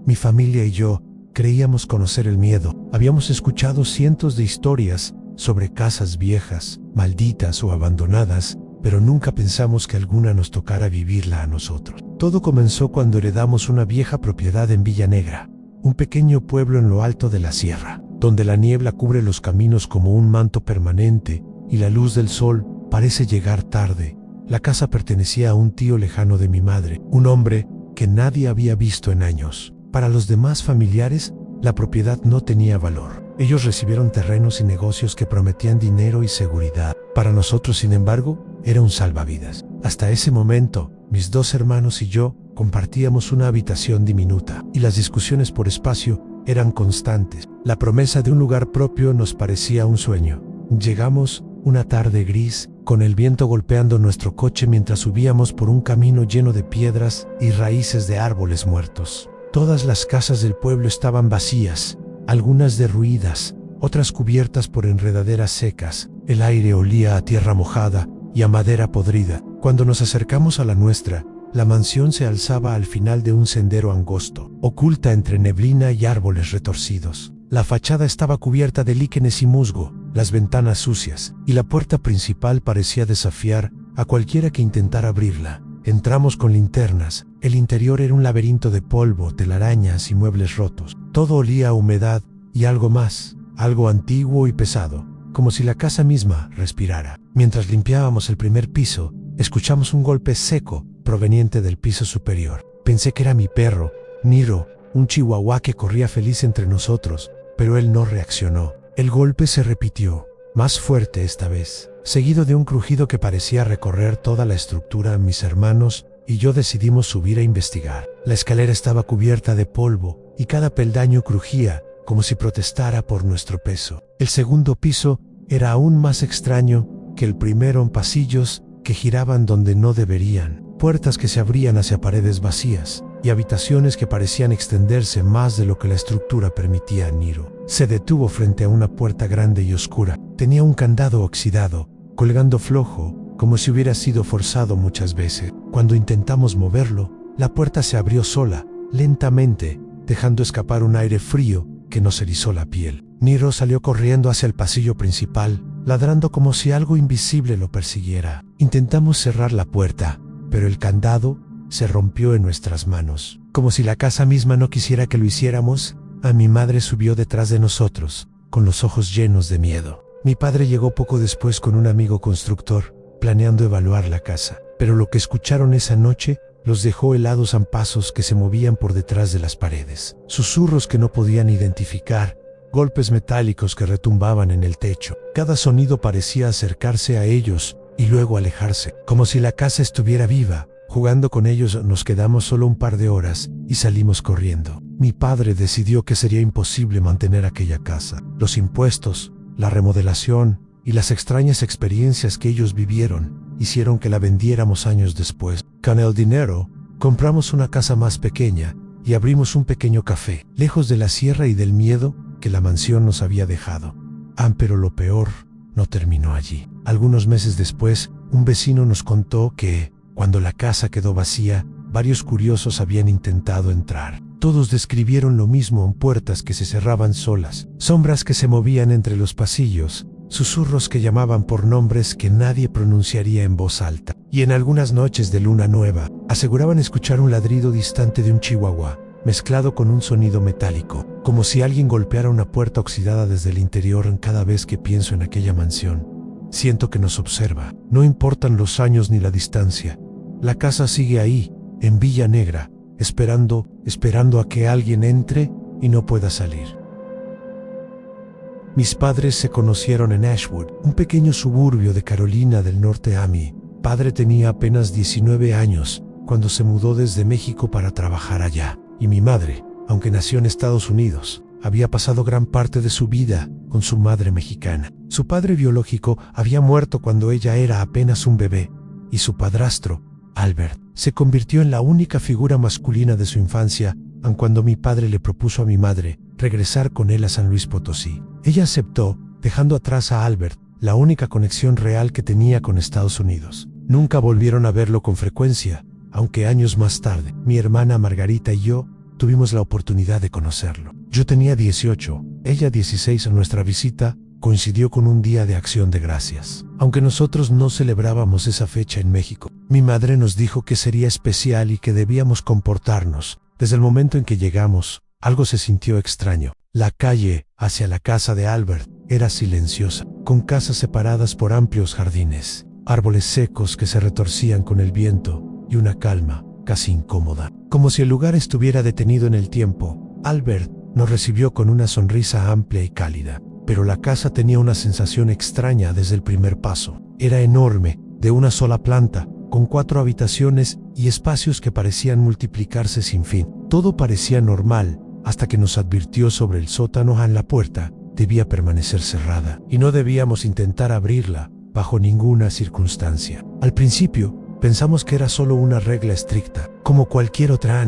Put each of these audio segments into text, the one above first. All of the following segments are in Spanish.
Mi familia y yo creíamos conocer el miedo. Habíamos escuchado cientos de historias sobre casas viejas, malditas o abandonadas, pero nunca pensamos que alguna nos tocara vivirla a nosotros. Todo comenzó cuando heredamos una vieja propiedad en Villa Negra, un pequeño pueblo en lo alto de la sierra, donde la niebla cubre los caminos como un manto permanente y la luz del sol parece llegar tarde. La casa pertenecía a un tío lejano de mi madre, un hombre que nadie había visto en años. Para los demás familiares, la propiedad no tenía valor. Ellos recibieron terrenos y negocios que prometían dinero y seguridad. Para nosotros, sin embargo, era un salvavidas. Hasta ese momento, mis 2 hermanos y yo compartíamos una habitación diminuta, y las discusiones por espacio eran constantes. La promesa de un lugar propio nos parecía un sueño. Llegamos una tarde gris, con el viento golpeando nuestro coche mientras subíamos por un camino lleno de piedras y raíces de árboles muertos. Todas las casas del pueblo estaban vacías, algunas derruidas, otras cubiertas por enredaderas secas. El aire olía a tierra mojada y a madera podrida. Cuando nos acercamos a la nuestra, la mansión se alzaba al final de un sendero angosto, oculta entre neblina y árboles retorcidos. La fachada estaba cubierta de líquenes y musgo, las ventanas sucias, y la puerta principal parecía desafiar a cualquiera que intentara abrirla. Entramos con linternas. El interior era un laberinto de polvo, telarañas y muebles rotos. Todo olía a humedad y algo más, algo antiguo y pesado, como si la casa misma respirara. Mientras limpiábamos el primer piso, escuchamos un golpe seco proveniente del piso superior. Pensé que era mi perro, Niro, un chihuahua que corría feliz entre nosotros, pero él no reaccionó. El golpe se repitió, más fuerte esta vez, seguido de un crujido que parecía recorrer toda la estructura. Mis hermanos y yo decidimos subir a investigar. La escalera estaba cubierta de polvo y cada peldaño crujía como si protestara por nuestro peso. El segundo piso era aún más extraño que el primero, en pasillos que giraban donde no deberían, puertas que se abrían hacia paredes vacías y habitaciones que parecían extenderse más de lo que la estructura permitía a Niro. Se detuvo frente a una puerta grande y oscura. Tenía un candado oxidado, colgando flojo, como si hubiera sido forzado muchas veces. Cuando intentamos moverlo, la puerta se abrió sola, lentamente, dejando escapar un aire frío que nos erizó la piel. Niro salió corriendo hacia el pasillo principal, ladrando como si algo invisible lo persiguiera. Intentamos cerrar la puerta, pero el candado se rompió en nuestras manos. Como si la casa misma no quisiera que lo hiciéramos, a mi madre subió detrás de nosotros, con los ojos llenos de miedo. Mi padre llegó poco después con un amigo constructor, planeando evaluar la casa, pero lo que escucharon esa noche los dejó helados a pasos que se movían por detrás de las paredes. Susurros que no podían identificar, golpes metálicos que retumbaban en el techo. Cada sonido parecía acercarse a ellos y luego alejarse, como si la casa estuviera viva. Jugando con ellos nos quedamos solo un par de horas y salimos corriendo. Mi padre decidió que sería imposible mantener aquella casa. Los impuestos, la remodelación y las extrañas experiencias que ellos vivieron hicieron que la vendiéramos años después. Con el dinero, compramos una casa más pequeña y abrimos un pequeño café, lejos de la sierra y del miedo que la mansión nos había dejado. Pero lo peor no terminó allí. Algunos meses después, un vecino nos contó que, cuando la casa quedó vacía, varios curiosos habían intentado entrar. Todos describieron lo mismo: en puertas que se cerraban solas, sombras que se movían entre los pasillos, susurros que llamaban por nombres que nadie pronunciaría en voz alta. Y en algunas noches de luna nueva, aseguraban escuchar un ladrido distante de un chihuahua, mezclado con un sonido metálico, como si alguien golpeara una puerta oxidada desde el interior. Cada vez que pienso en aquella mansión, siento que nos observa. No importan los años ni la distancia. La casa sigue ahí, en Villa Negra, esperando a que alguien entre y no pueda salir. Mis padres se conocieron en Ashwood, un pequeño suburbio de Carolina del Norte. Mi padre tenía apenas 19 años cuando se mudó desde México para trabajar allá, y mi madre, aunque nació en Estados Unidos, había pasado gran parte de su vida con su madre mexicana. Su padre biológico había muerto cuando ella era apenas un bebé, y su padrastro, Albert, se convirtió en la única figura masculina de su infancia, aun cuando mi padre le propuso a mi madre regresar con él a San Luis Potosí. Ella aceptó, dejando atrás a Albert, la única conexión real que tenía con Estados Unidos. Nunca volvieron a verlo con frecuencia, aunque años más tarde, mi hermana Margarita y yo tuvimos la oportunidad de conocerlo. Yo tenía 18, ella 16. Nuestra visita coincidió con un día de Acción de Gracias. Aunque nosotros no celebrábamos esa fecha en México, mi madre nos dijo que sería especial y que debíamos comportarnos. Desde el momento en que llegamos, algo se sintió extraño. La calle hacia la casa de Albert era silenciosa, con casas separadas por amplios jardines, árboles secos que se retorcían con el viento y una calma casi incómoda, como si el lugar estuviera detenido en el tiempo. Albert nos recibió con una sonrisa amplia y cálida, pero la casa tenía una sensación extraña desde el primer paso. Era enorme, de una sola planta, con 4 habitaciones y espacios que parecían multiplicarse sin fin. Todo parecía normal, hasta que nos advirtió sobre el sótano. En la puerta debía permanecer cerrada, y no debíamos intentar abrirla bajo ninguna circunstancia. Al principio, pensamos que era solo una regla estricta, como cualquier otra.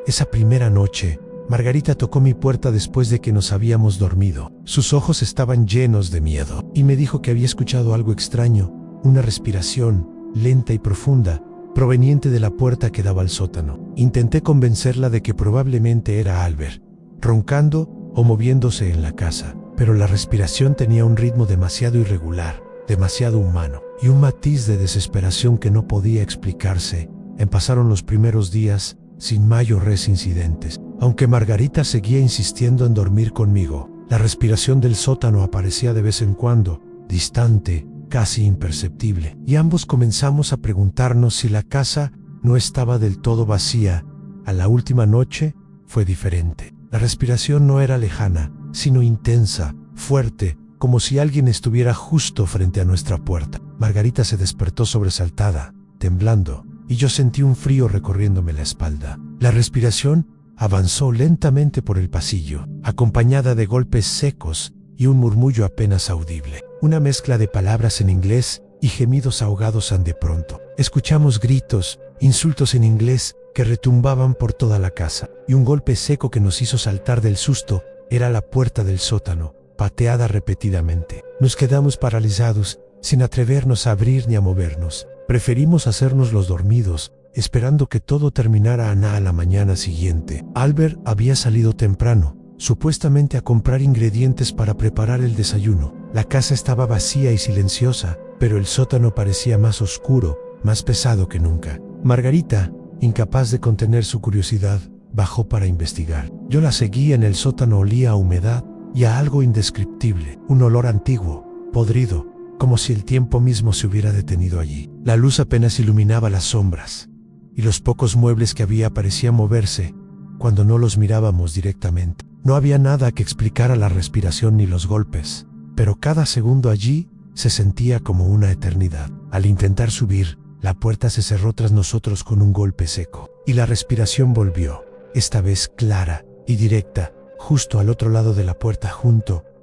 Esa primera noche, Margarita tocó mi puerta después de que nos habíamos dormido. Sus ojos estaban llenos de miedo, y me dijo que había escuchado algo extraño, una respiración lenta y profunda, proveniente de la puerta que daba al sótano. Intenté convencerla de que probablemente era Albert, roncando o moviéndose en la casa, pero la respiración tenía un ritmo demasiado irregular, demasiado humano, y un matiz de desesperación que no podía explicarse. Pasaron los primeros días sin mayores incidentes. Aunque Margarita seguía insistiendo en dormir conmigo, la respiración del sótano aparecía de vez en cuando, distante, casi imperceptible, y ambos comenzamos a preguntarnos si la casa no estaba del todo vacía. A la última noche fue diferente. La respiración no era lejana, sino intensa, fuerte, como si alguien estuviera justo frente a nuestra puerta. Margarita se despertó sobresaltada, temblando, y yo sentí un frío recorriéndome la espalda. La respiración avanzó lentamente por el pasillo, acompañada de golpes secos y un murmullo apenas audible. Una mezcla de palabras en inglés y gemidos ahogados. De pronto, escuchamos gritos, insultos en inglés que retumbaban por toda la casa, y un golpe seco que nos hizo saltar del susto. Era la puerta del sótano, pateada repetidamente. Nos quedamos paralizados, sin atrevernos a abrir ni a movernos. Preferimos hacernos los dormidos, esperando que todo terminara. A la mañana siguiente, Albert había salido temprano, supuestamente a comprar ingredientes para preparar el desayuno. La casa estaba vacía y silenciosa, pero el sótano parecía más oscuro, más pesado que nunca. Margarita, incapaz de contener su curiosidad, bajó para investigar. Yo la seguí. En el sótano olía a humedad y a algo indescriptible, un olor antiguo, podrido, como si el tiempo mismo se hubiera detenido allí. La luz apenas iluminaba las sombras, y los pocos muebles que había parecían moverse cuando no los mirábamos directamente. No había nada que explicara la respiración ni los golpes, pero cada segundo allí se sentía como una eternidad. Al intentar subir, la puerta se cerró tras nosotros con un golpe seco, y la respiración volvió, esta vez clara y directa, justo al otro lado de la puerta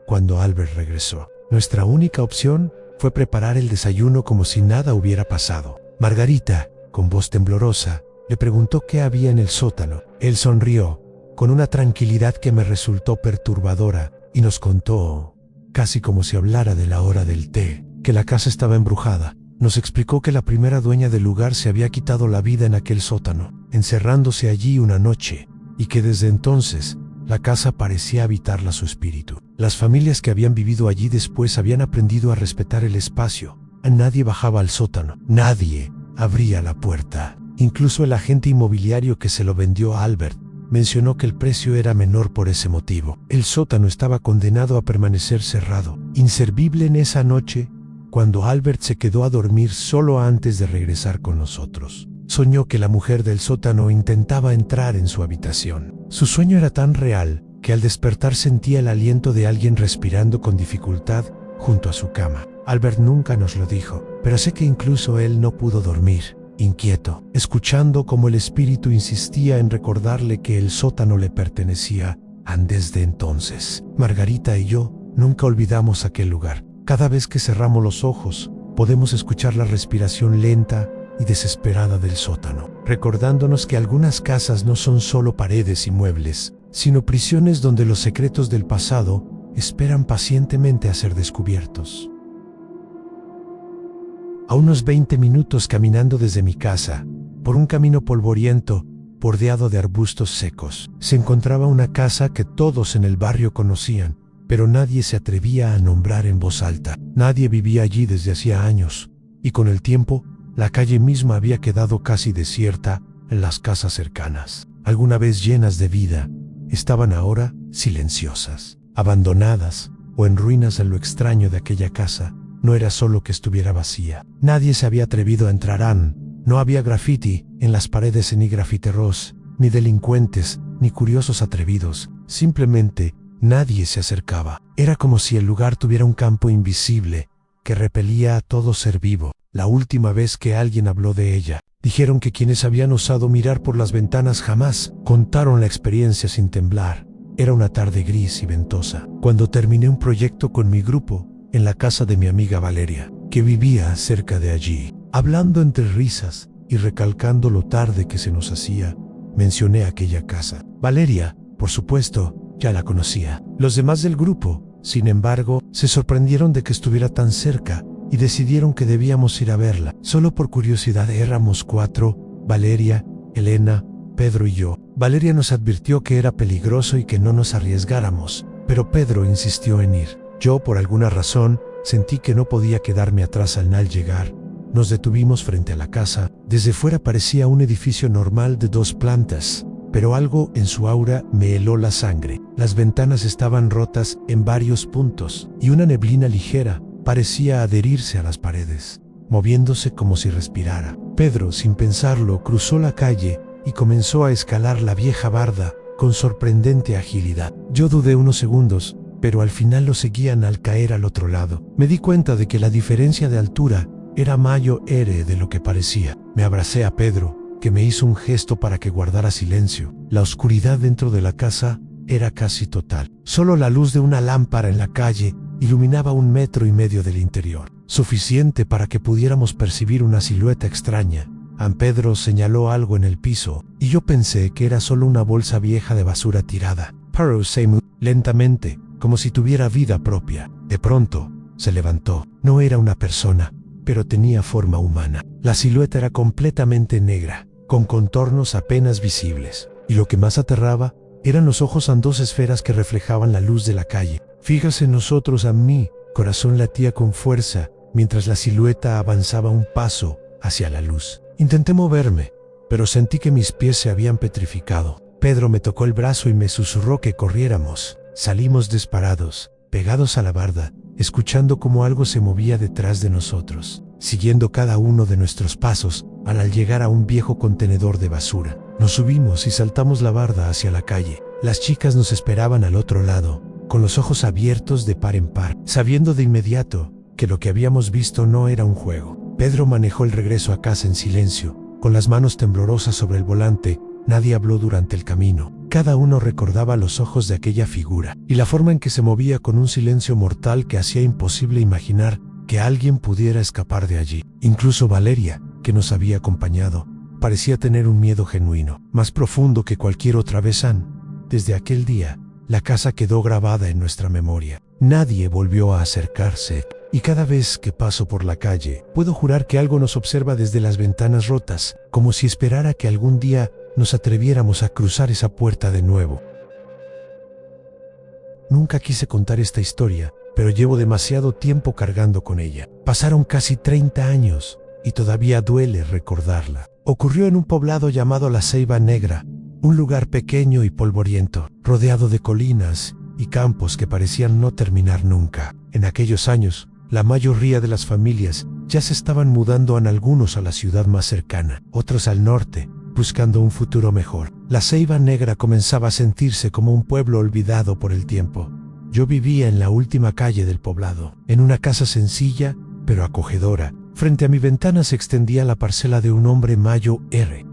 cuando Albert regresó. Nuestra única opción fue preparar el desayuno como si nada hubiera pasado. Margarita, con voz temblorosa, le preguntó qué había en el sótano. Él sonrió, con una tranquilidad que me resultó perturbadora, y nos contó, casi como si hablara de la hora del té, que la casa estaba embrujada. Nos explicó que la primera dueña del lugar se había quitado la vida en aquel sótano, encerrándose allí una noche, y que desde entonces la casa parecía habitarla su espíritu. Las familias que habían vivido allí después habían aprendido a respetar el espacio. Nadie bajaba al sótano, nadie abría la puerta. Incluso el agente inmobiliario que se lo vendió a Albert mencionó que el precio era menor por ese motivo. El sótano estaba condenado a permanecer cerrado, inservible. En esa noche, cuando Albert se quedó a dormir solo antes de regresar con nosotros, soñó que la mujer del sótano intentaba entrar en su habitación. Su sueño era tan real que al despertar sentía el aliento de alguien respirando con dificultad junto a su cama. Albert nunca nos lo dijo, pero sé que incluso él no pudo dormir, inquieto, escuchando cómo el espíritu insistía en recordarle que el sótano le pertenecía. Desde entonces, Margarita y yo nunca olvidamos aquel lugar. Cada vez que cerramos los ojos, podemos escuchar la respiración lenta y desesperada del sótano, recordándonos que algunas casas no son solo paredes y muebles, sino prisiones donde los secretos del pasado esperan pacientemente a ser descubiertos. A unos 20 minutos caminando desde mi casa, por un camino polvoriento, bordeado de arbustos secos. Se encontraba una casa que todos en el barrio conocían, pero nadie se atrevía a nombrar en voz alta. Nadie vivía allí desde hacía años, y con el tiempo, la calle misma había quedado casi desierta en las casas cercanas. Alguna vez llenas de vida, estaban ahora silenciosas, abandonadas o en ruinas. En lo extraño de aquella casa no era solo que estuviera vacía. Nadie se había atrevido a entrar. No había graffiti en las paredes, ni grafiteros, ni delincuentes, ni curiosos atrevidos. Simplemente nadie se acercaba. Era como si el lugar tuviera un campo invisible que repelía a todo ser vivo. La última vez que alguien habló de ella, dijeron que quienes habían osado mirar por las ventanas jamás contaron la experiencia sin temblar. Era una tarde gris y ventosa, cuando terminé un proyecto con mi grupo en la casa de mi amiga Valeria, que vivía cerca de allí. Hablando entre risas y recalcando lo tarde que se nos hacía, mencioné aquella casa. Valeria, por supuesto, ya la conocía. Los demás del grupo, sin embargo, se sorprendieron de que estuviera tan cerca y decidieron que debíamos ir a verla. Solo por curiosidad éramos 4, Valeria, Elena, Pedro y yo. Valeria nos advirtió que era peligroso y que no nos arriesgáramos, pero Pedro insistió en ir. Yo, por alguna razón, sentí que no podía quedarme atrás. Al llegar, nos detuvimos frente a la casa. Desde fuera parecía un edificio normal de 2 plantas, pero algo en su aura me heló la sangre. Las ventanas estaban rotas en varios puntos y una neblina ligera parecía adherirse a las paredes, moviéndose como si respirara. Pedro, sin pensarlo, cruzó la calle y comenzó a escalar la vieja barda con sorprendente agilidad. Yo dudé unos segundos, pero al final lo seguían. Al caer al otro lado, me di cuenta de que la diferencia de altura era mayor de lo que parecía. Me abracé a Pedro, que me hizo un gesto para que guardara silencio. La oscuridad dentro de la casa era casi total. Solo la luz de una lámpara en la calle iluminaba 1,5 metros del interior, suficiente para que pudiéramos percibir una silueta extraña. Pedro señaló algo en el piso, y yo pensé que era solo una bolsa vieja de basura tirada. Pero se movió lentamente, como si tuviera vida propia. De pronto, se levantó. No era una persona, pero tenía forma humana. La silueta era completamente negra, con contornos apenas visibles, y lo que más aterraba eran los ojos en 2 esferas que reflejaban la luz de la calle. Fíjase en nosotros. A mi corazón latía con fuerza mientras la silueta avanzaba un paso hacia la luz. Intenté moverme, pero sentí que mis pies se habían petrificado. Pedro me tocó el brazo y me susurró que corriéramos. Salimos disparados, pegados a la barda, escuchando cómo algo se movía detrás de nosotros, siguiendo cada uno de nuestros pasos. Al llegar a un viejo contenedor de basura, nos subimos y saltamos la barda hacia la calle. Las chicas nos esperaban al otro lado, con los ojos abiertos de par en par, sabiendo de inmediato que lo que habíamos visto no era un juego. Pedro manejó el regreso a casa en silencio, con las manos temblorosas sobre el volante. Nadie habló durante el camino. Cada uno recordaba los ojos de aquella figura y la forma en que se movía, con un silencio mortal que hacía imposible imaginar que alguien pudiera escapar de allí. Incluso Valeria, que nos había acompañado, parecía tener un miedo genuino, más profundo que cualquier otra vez. Desde aquel día, la casa quedó grabada en nuestra memoria. Nadie volvió a acercarse, y cada vez que paso por la calle, puedo jurar que algo nos observa desde las ventanas rotas, como si esperara que algún día nos atreviéramos a cruzar esa puerta de nuevo. Nunca quise contar esta historia, pero llevo demasiado tiempo cargando con ella. Pasaron casi 30 años, y todavía duele recordarla. Ocurrió en un poblado llamado La Ceiba Negra, un lugar pequeño y polvoriento, rodeado de colinas y campos que parecían no terminar nunca. En aquellos años, la mayoría de las familias ya se estaban mudando, algunos a la ciudad más cercana, otros al norte, buscando un futuro mejor. La Ceiba Negra comenzaba a sentirse como un pueblo olvidado por el tiempo. Yo vivía en la última calle del poblado, en una casa sencilla pero acogedora. Frente a mi ventana se extendía la parcela de un hombre mayor,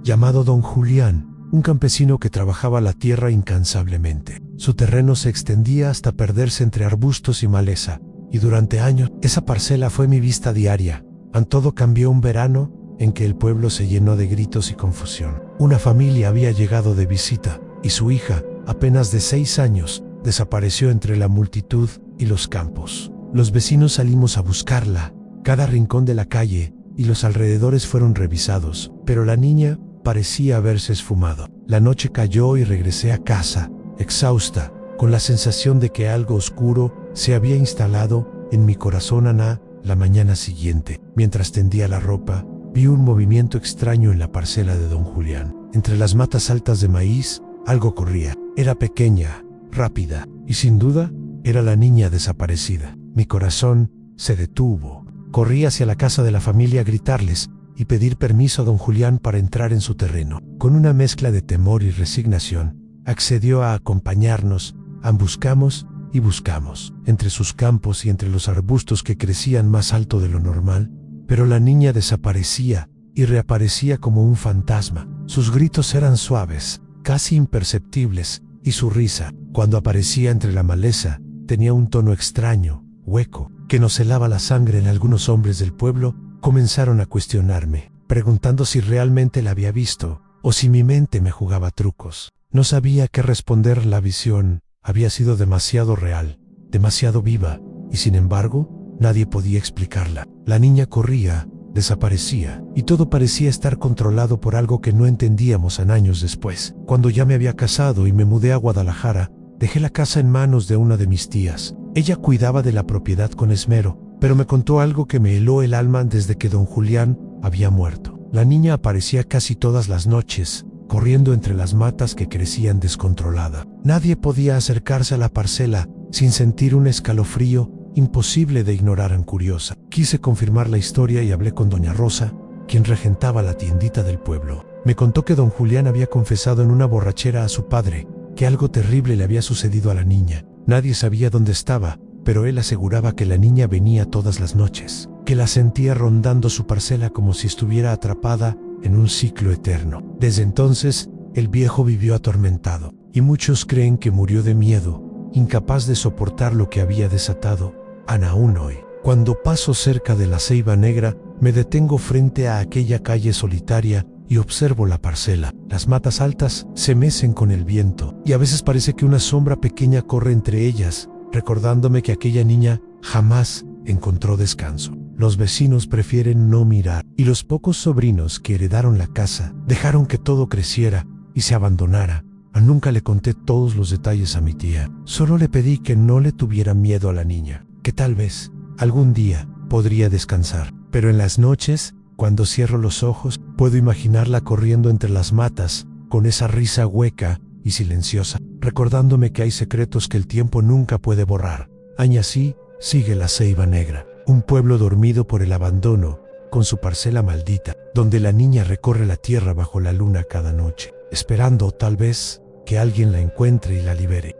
llamado Don Julián, un campesino que trabajaba la tierra incansablemente. Su terreno se extendía hasta perderse entre arbustos y maleza, y durante años esa parcela fue mi vista diaria. Todo cambió un verano en que el pueblo se llenó de gritos y confusión. Una familia había llegado de visita, y su hija, apenas de 6 años, desapareció entre la multitud y los campos. Los vecinos salimos a buscarla. Cada rincón de la calle y los alrededores fueron revisados, pero la niña parecía haberse esfumado. La noche cayó y regresé a casa, exhausta, con la sensación de que algo oscuro se había instalado en mi corazón. La mañana siguiente, mientras tendía la ropa, vi un movimiento extraño en la parcela de don Julián. Entre las matas altas de maíz, algo corría. Era pequeña, rápida, y sin duda, era la niña desaparecida. Mi corazón se detuvo. Corrí hacia la casa de la familia a gritarles y pedir permiso a don Julián para entrar en su terreno. Con una mezcla de temor y resignación, accedió a acompañarnos. Buscamos y buscamos, entre sus campos y entre los arbustos que crecían más alto de lo normal, pero la niña desaparecía y reaparecía como un fantasma. Sus gritos eran suaves, casi imperceptibles, y su risa, cuando aparecía entre la maleza, tenía un tono extraño, hueco, que nos helaba la sangre. En algunos hombres del pueblo comenzaron a cuestionarme, preguntando si realmente la había visto o si mi mente me jugaba trucos. No sabía qué responder. La visión había sido demasiado real, demasiado viva, y sin embargo, nadie podía explicarla. La niña corría, desaparecía, y todo parecía estar controlado por algo que no entendíamos. Años después, cuando ya me había casado y me mudé a Guadalajara, dejé la casa en manos de una de mis tías. Ella cuidaba de la propiedad con esmero, pero me contó algo que me heló el alma. Desde que don Julián había muerto, la niña aparecía casi todas las noches, corriendo entre las matas que crecían descontrolada. Nadie podía acercarse a la parcela sin sentir un escalofrío imposible de ignorar. Curiosa, quise confirmar la historia y hablé con doña Rosa, quien regentaba la tiendita del pueblo. Me contó que don Julián había confesado en una borrachera a su padre que algo terrible le había sucedido a la niña. Nadie sabía dónde estaba, pero él aseguraba que la niña venía todas las noches, que la sentía rondando su parcela como si estuviera atrapada en un ciclo eterno. Desde entonces, el viejo vivió atormentado, y muchos creen que murió de miedo, incapaz de soportar lo que había desatado. Aún hoy, cuando paso cerca de la Ceiba Negra, me detengo frente a aquella calle solitaria y observo la parcela. Las matas altas se mecen con el viento, y a veces parece que una sombra pequeña corre entre ellas, recordándome que aquella niña jamás encontró descanso. Los vecinos prefieren no mirar, y los pocos sobrinos que heredaron la casa dejaron que todo creciera y se abandonara. Nunca le conté todos los detalles a mi tía. Solo le pedí que no le tuviera miedo a la niña, que tal vez algún día podría descansar. Pero en las noches, cuando cierro los ojos, puedo imaginarla corriendo entre las matas, con esa risa hueca y silenciosa, recordándome que hay secretos que el tiempo nunca puede borrar. Así sigue la Ceiba Negra, un pueblo dormido por el abandono, con su parcela maldita, donde la niña recorre la tierra bajo la luna cada noche, esperando tal vez que alguien la encuentre y la libere.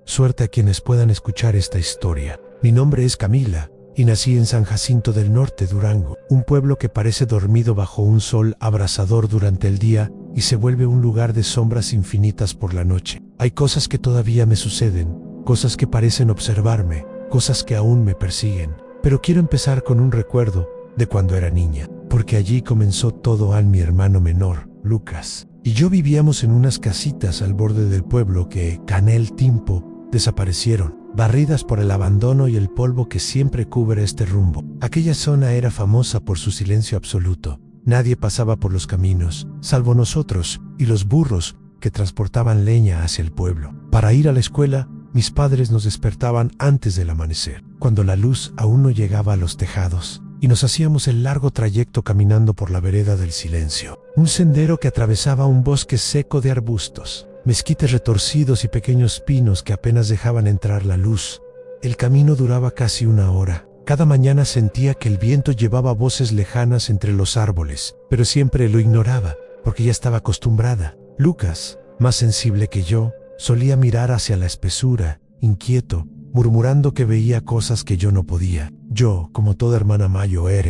Suerte a quienes puedan escuchar esta historia. Mi nombre es Camila y nací en San Jacinto del Norte, Durango, un pueblo que parece dormido bajo un sol abrasador durante el día y se vuelve un lugar de sombras infinitas por la noche. Hay cosas que todavía me suceden, cosas que parecen observarme, cosas que aún me persiguen, pero quiero empezar con un recuerdo de cuando era niña, porque allí comenzó todo. Mi hermano menor, Lucas, y yo vivíamos en unas casitas al borde del pueblo que, con el tiempo, desaparecieron, barridas por el abandono y el polvo que siempre cubre este rumbo. Aquella zona era famosa por su silencio absoluto. Nadie pasaba por los caminos, salvo nosotros y los burros que transportaban leña hacia el pueblo. Para ir a la escuela, mis padres nos despertaban antes del amanecer, cuando la luz aún no llegaba a los tejados, y nos hacíamos el largo trayecto caminando por la vereda del silencio, un sendero que atravesaba un bosque seco de arbustos, mezquites retorcidos y pequeños pinos que apenas dejaban entrar la luz. El camino duraba casi una hora. Cada mañana sentía que el viento llevaba voces lejanas entre los árboles, pero siempre lo ignoraba, porque ya estaba acostumbrada. Lucas, más sensible que yo, solía mirar hacia la espesura, inquieto, murmurando que veía cosas que yo no podía. Yo, como toda hermana mayor,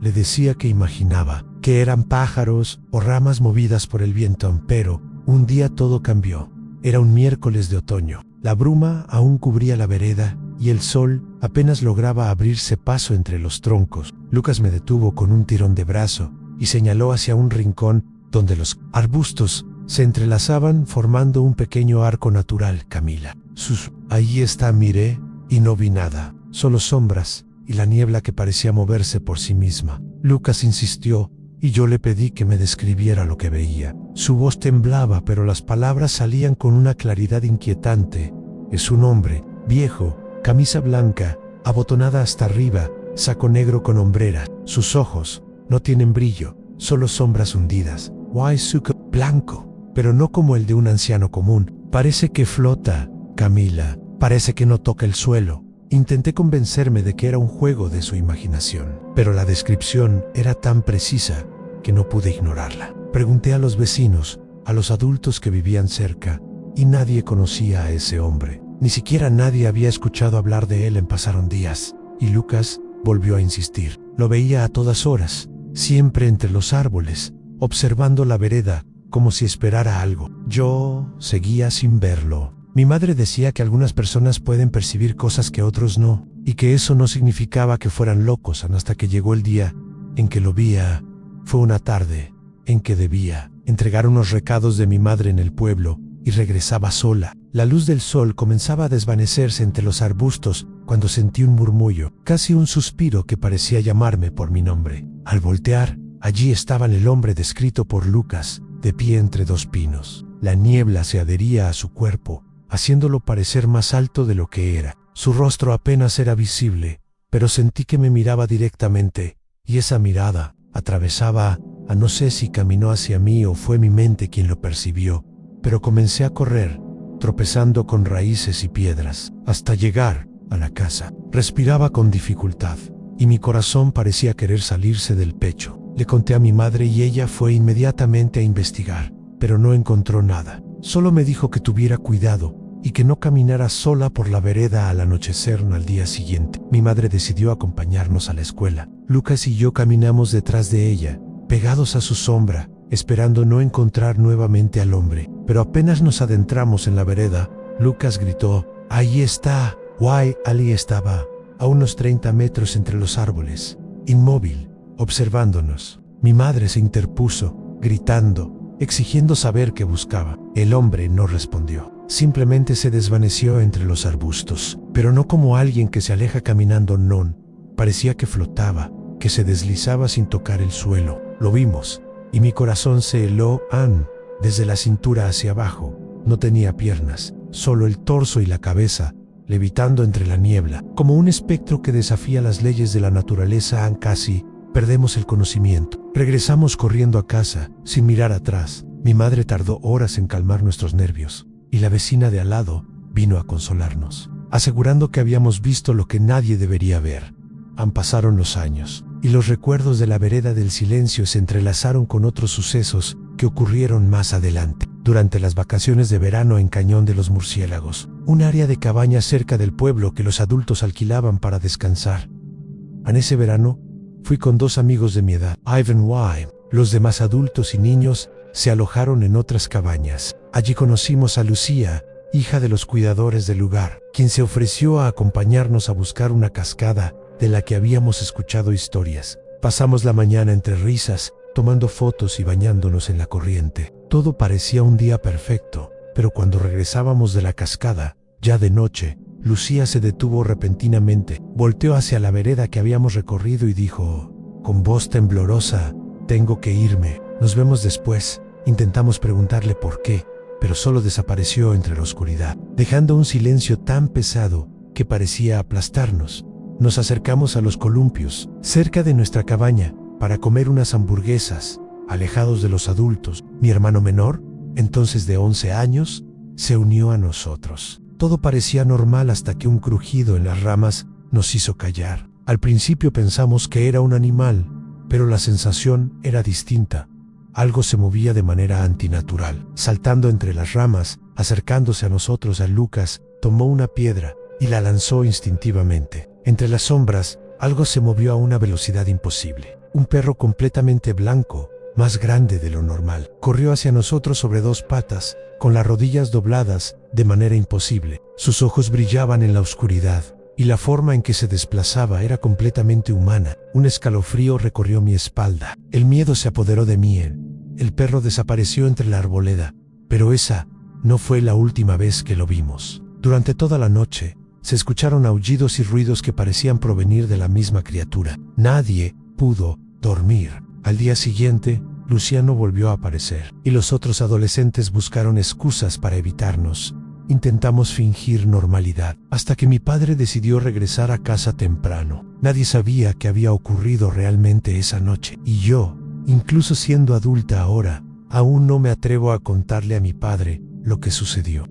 le decía que imaginaba que eran pájaros o ramas movidas por el viento, pero un día todo cambió. Era un miércoles de otoño. La bruma aún cubría la vereda y el sol apenas lograba abrirse paso entre los troncos. Lucas me detuvo con un tirón de brazo y señaló hacia un rincón donde los arbustos se entrelazaban formando un pequeño arco natural. Camila, ahí está. Miré y no vi nada, solo sombras y la niebla que parecía moverse por sí misma. Lucas insistió y yo le pedí que me describiera lo que veía. Su voz temblaba, pero las palabras salían con una claridad inquietante. Es un hombre, viejo, camisa blanca, abotonada hasta arriba, saco negro con hombrera. Sus ojos no tienen brillo, solo sombras hundidas. Waisuke blanco, pero no como el de un anciano común. Parece que flota, Camila. Parece que no toca el suelo. Intenté convencerme de que era un juego de su imaginación, pero la descripción era tan precisa que no pude ignorarla. Pregunté a los vecinos, a los adultos que vivían cerca, y nadie conocía a ese hombre. Ni siquiera nadie había escuchado hablar de él en pasaron días, y Lucas volvió a insistir. Lo veía a todas horas, siempre entre los árboles, observando la vereda, como si esperara algo. Yo seguía sin verlo. Mi madre decía que algunas personas pueden percibir cosas que otros no, y que eso no significaba que fueran locos, hasta que llegó el día en que lo vi. Fue una tarde en que debía entregar unos recados de mi madre en el pueblo y regresaba sola. La luz del sol comenzaba a desvanecerse entre los arbustos cuando sentí un murmullo, casi un suspiro que parecía llamarme por mi nombre. Al voltear, allí estaba el hombre descrito por Lucas, de pie entre dos pinos. La niebla se adhería a su cuerpo, haciéndolo parecer más alto de lo que era. Su rostro apenas era visible, pero sentí que me miraba directamente, y esa mirada atravesaba a no sé si caminó hacia mí o fue mi mente quien lo percibió, pero comencé a correr, tropezando con raíces y piedras, hasta llegar a la casa. Respiraba con dificultad, y mi corazón parecía querer salirse del pecho. Le conté a mi madre y ella fue inmediatamente a investigar, pero no encontró nada. Solo me dijo que tuviera cuidado y que no caminara sola por la vereda al anochecer al día siguiente. Mi madre decidió acompañarnos a la escuela. Lucas y yo caminamos detrás de ella, pegados a su sombra, esperando no encontrar nuevamente al hombre. Pero apenas nos adentramos en la vereda, Lucas gritó: «¡Ahí está!». Ali estaba a unos 30 metros entre los árboles, inmóvil, observándonos. Mi madre se interpuso, gritando, exigiendo saber qué buscaba. El hombre no respondió. Simplemente se desvaneció entre los arbustos, pero no como alguien que se aleja caminando, no. Parecía que flotaba, que se deslizaba sin tocar el suelo. Lo vimos, y mi corazón se heló. Desde la cintura hacia abajo, no tenía piernas, solo el torso y la cabeza, levitando entre la niebla, como un espectro que desafía las leyes de la naturaleza. Casi perdemos el conocimiento. Regresamos corriendo a casa, sin mirar atrás. Mi madre tardó horas en calmar nuestros nervios, y la vecina de al lado vino a consolarnos, asegurando que habíamos visto lo que nadie debería ver. Pasaron los años, y los recuerdos de la vereda del silencio se entrelazaron con otros sucesos que ocurrieron más adelante. Durante las vacaciones de verano en Cañón de los Murciélagos, un área de cabañas cerca del pueblo que los adultos alquilaban para descansar. En ese verano, fui con 2 amigos de mi edad, Ivan y los demás adultos y niños se alojaron en otras cabañas. Allí conocimos a Lucía, hija de los cuidadores del lugar, quien se ofreció a acompañarnos a buscar una cascada de la que habíamos escuchado historias. Pasamos la mañana entre risas, tomando fotos y bañándonos en la corriente. Todo parecía un día perfecto, pero cuando regresábamos de la cascada, ya de noche, Lucía se detuvo repentinamente, volteó hacia la vereda que habíamos recorrido y dijo, con voz temblorosa: «Tengo que irme, nos vemos después». Intentamos preguntarle por qué, pero solo desapareció entre la oscuridad, dejando un silencio tan pesado que parecía aplastarnos. Nos acercamos a los columpios, cerca de nuestra cabaña, para comer unas hamburguesas, alejados de los adultos. Mi hermano menor, entonces de 11 años, se unió a nosotros. Todo parecía normal hasta que un crujido en las ramas nos hizo callar. Al principio pensamos que era un animal, pero la sensación era distinta. Algo se movía de manera antinatural, saltando entre las ramas, acercándose a nosotros. Lucas tomó una piedra y la lanzó instintivamente. Entre las sombras, algo se movió a una velocidad imposible. Un perro completamente blanco, más grande de lo normal, corrió hacia nosotros sobre 2 patas, con las rodillas dobladas, de manera imposible. Sus ojos brillaban en la oscuridad, y la forma en que se desplazaba era completamente humana. Un escalofrío recorrió mi espalda. El miedo se apoderó de mí. El perro desapareció entre la arboleda, pero esa no fue la última vez que lo vimos. Durante toda la noche, se escucharon aullidos y ruidos que parecían provenir de la misma criatura. Nadie pudo dormir. Al día siguiente, Luciano volvió a aparecer, y los otros adolescentes buscaron excusas para evitarnos. Intentamos fingir normalidad, hasta que mi padre decidió regresar a casa temprano. Nadie sabía qué había ocurrido realmente esa noche, y yo, incluso siendo adulta ahora, aún no me atrevo a contarle a mi padre lo que sucedió.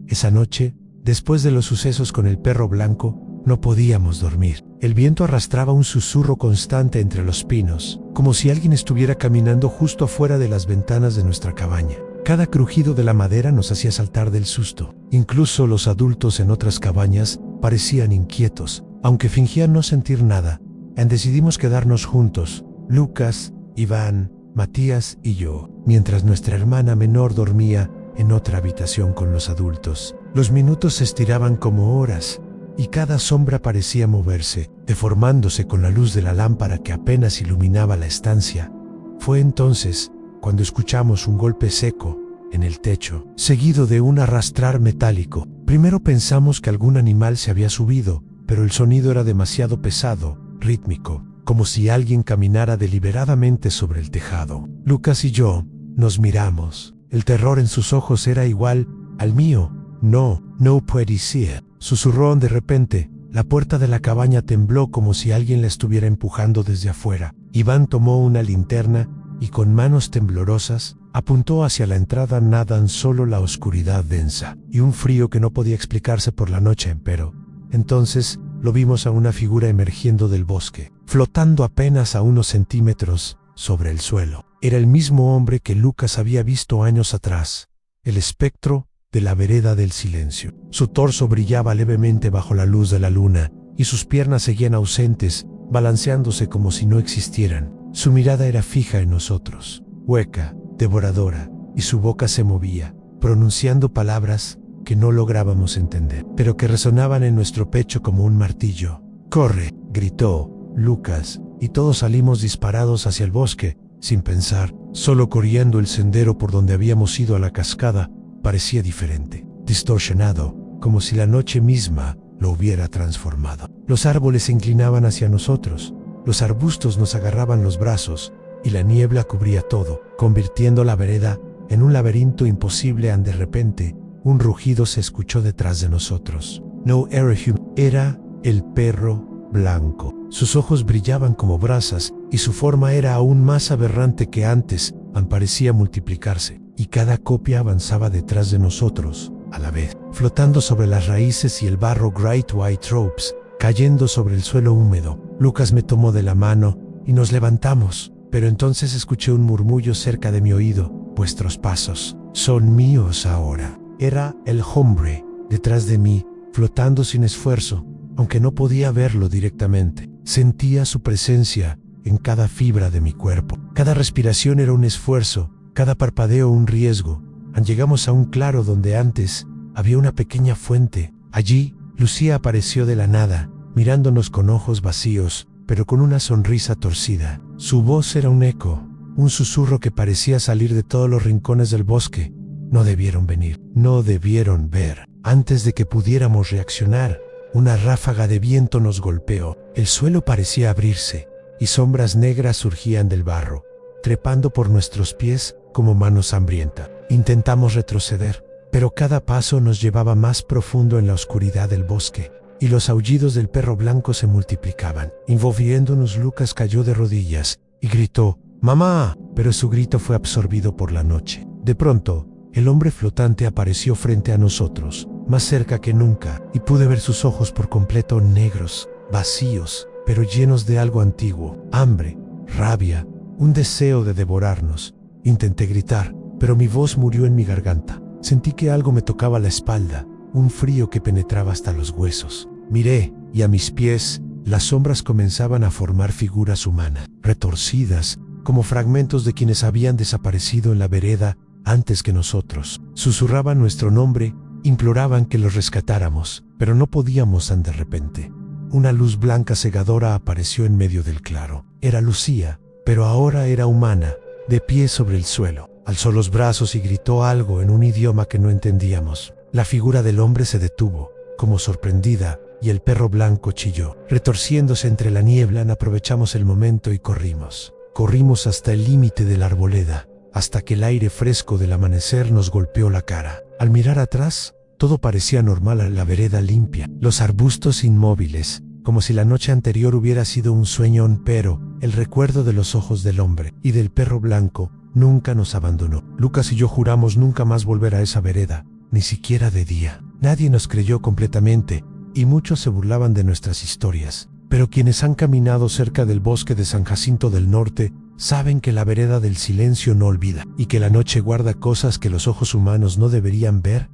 Esa noche, después de los sucesos con el perro blanco, no podíamos dormir. El viento arrastraba un susurro constante entre los pinos, como si alguien estuviera caminando justo afuera de las ventanas de nuestra cabaña. Cada crujido de la madera nos hacía saltar del susto. Incluso los adultos en otras cabañas parecían inquietos, aunque fingían no sentir nada. Decidimos quedarnos juntos, Lucas, Iván, Matías y yo, mientras nuestra hermana menor dormía en otra habitación con los adultos. Los minutos se estiraban como horas, y cada sombra parecía moverse, deformándose con la luz de la lámpara que apenas iluminaba la estancia. Fue entonces cuando escuchamos un golpe seco en el techo, seguido de un arrastrar metálico. Primero pensamos que algún animal se había subido, pero el sonido era demasiado pesado, rítmico, como si alguien caminara deliberadamente sobre el tejado. Lucas y yo nos miramos. El terror en sus ojos era igual al mío. No puede ser, susurró de repente. La puerta de la cabaña tembló como si alguien la estuviera empujando desde afuera. Iván tomó una linterna y con manos temblorosas apuntó hacia la entrada. Nadan solo la oscuridad densa y un frío que no podía explicarse por la noche, pero entonces lo vimos a una figura emergiendo del bosque, flotando apenas a unos centímetros sobre el suelo. Era el mismo hombre que Lucas había visto años atrás, el espectro de la vereda del silencio. Su torso brillaba levemente bajo la luz de la luna y sus piernas seguían ausentes, balanceándose como si no existieran. Su mirada era fija en nosotros, hueca, devoradora, y su boca se movía, pronunciando palabras que no lográbamos entender, pero que resonaban en nuestro pecho como un martillo. «¡Corre!», gritó Lucas, y todos salimos disparados hacia el bosque, sin pensar. Solo corriendo el sendero por donde habíamos ido a la cascada parecía diferente, distorsionado, como si la noche misma lo hubiera transformado. Los árboles se inclinaban hacia nosotros, los arbustos nos agarraban los brazos, y la niebla cubría todo, convirtiendo la vereda en un laberinto imposible. De repente, un rugido se escuchó detrás de nosotros. No era human, era el perro blanco. Sus ojos brillaban como brasas, y su forma era aún más aberrante que antes. Parecía multiplicarse, y cada copia avanzaba detrás de nosotros, a la vez, flotando sobre las raíces y el barro. Great White Ropes, cayendo sobre el suelo húmedo. Lucas me tomó de la mano, y nos levantamos, pero entonces escuché un murmullo cerca de mi oído. «Vuestros pasos son míos ahora». Era el hombre detrás de mí, flotando sin esfuerzo, aunque no podía verlo directamente. Sentía su presencia en cada fibra de mi cuerpo. Cada respiración era un esfuerzo, cada parpadeo un riesgo. Llegamos a un claro donde antes había una pequeña fuente. Allí, Lucía apareció de la nada, mirándonos con ojos vacíos, pero con una sonrisa torcida. Su voz era un eco, un susurro que parecía salir de todos los rincones del bosque. No debieron venir, no debieron ver. Antes de que pudiéramos reaccionar, una ráfaga de viento nos golpeó. El suelo parecía abrirse, y sombras negras surgían del barro, trepando por nuestros pies como manos hambrientas. Intentamos retroceder, pero cada paso nos llevaba más profundo en la oscuridad del bosque, y los aullidos del perro blanco se multiplicaban. Envolviéndonos, Lucas cayó de rodillas y gritó «¡Mamá!», pero su grito fue absorbido por la noche. De pronto, el hombre flotante apareció frente a nosotros, más cerca que nunca, y pude ver sus ojos por completo negros, vacíos, pero llenos de algo antiguo, hambre, rabia, un deseo de devorarnos. Intenté gritar, pero mi voz murió en mi garganta. Sentí que algo me tocaba la espalda, un frío que penetraba hasta los huesos. Miré, y a mis pies, las sombras comenzaban a formar figuras humanas, retorcidas, como fragmentos de quienes habían desaparecido en la vereda antes que nosotros. Susurraban nuestro nombre, imploraban que los rescatáramos, pero no podíamos. De repente, una luz blanca cegadora apareció en medio del claro. Era Lucía, pero ahora era humana, de pie sobre el suelo. Alzó los brazos y gritó algo en un idioma que no entendíamos. La figura del hombre se detuvo, como sorprendida, y el perro blanco chilló. Retorciéndose entre la niebla, aprovechamos el momento y corrimos. Corrimos hasta el límite de la arboleda, hasta que el aire fresco del amanecer nos golpeó la cara. Al mirar atrás, todo parecía normal, la vereda limpia, los arbustos inmóviles, como si la noche anterior hubiera sido un sueño, pero el recuerdo de los ojos del hombre y del perro blanco nunca nos abandonó. Lucas y yo juramos nunca más volver a esa vereda, ni siquiera de día. Nadie nos creyó completamente, y muchos se burlaban de nuestras historias. Pero quienes han caminado cerca del bosque de San Jacinto del Norte saben que la vereda del silencio no olvida, y que la noche guarda cosas que los ojos humanos no deberían ver.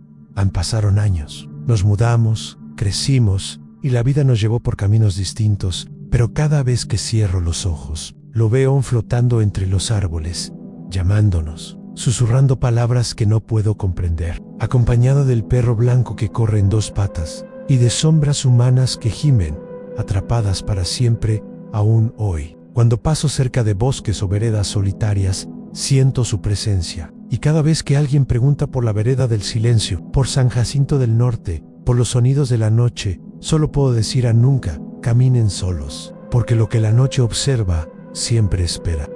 Pasaron años, nos mudamos, crecimos, y la vida nos llevó por caminos distintos, pero cada vez que cierro los ojos, lo veo aún flotando entre los árboles, llamándonos, susurrando palabras que no puedo comprender, acompañado del perro blanco que corre en dos patas, y de sombras humanas que gimen, atrapadas para siempre, aún hoy. Cuando paso cerca de bosques o veredas solitarias, siento su presencia. Y cada vez que alguien pregunta por la vereda del silencio, por San Jacinto del Norte, por los sonidos de la noche, solo puedo decir a nunca, caminen solos, porque lo que la noche observa, siempre espera.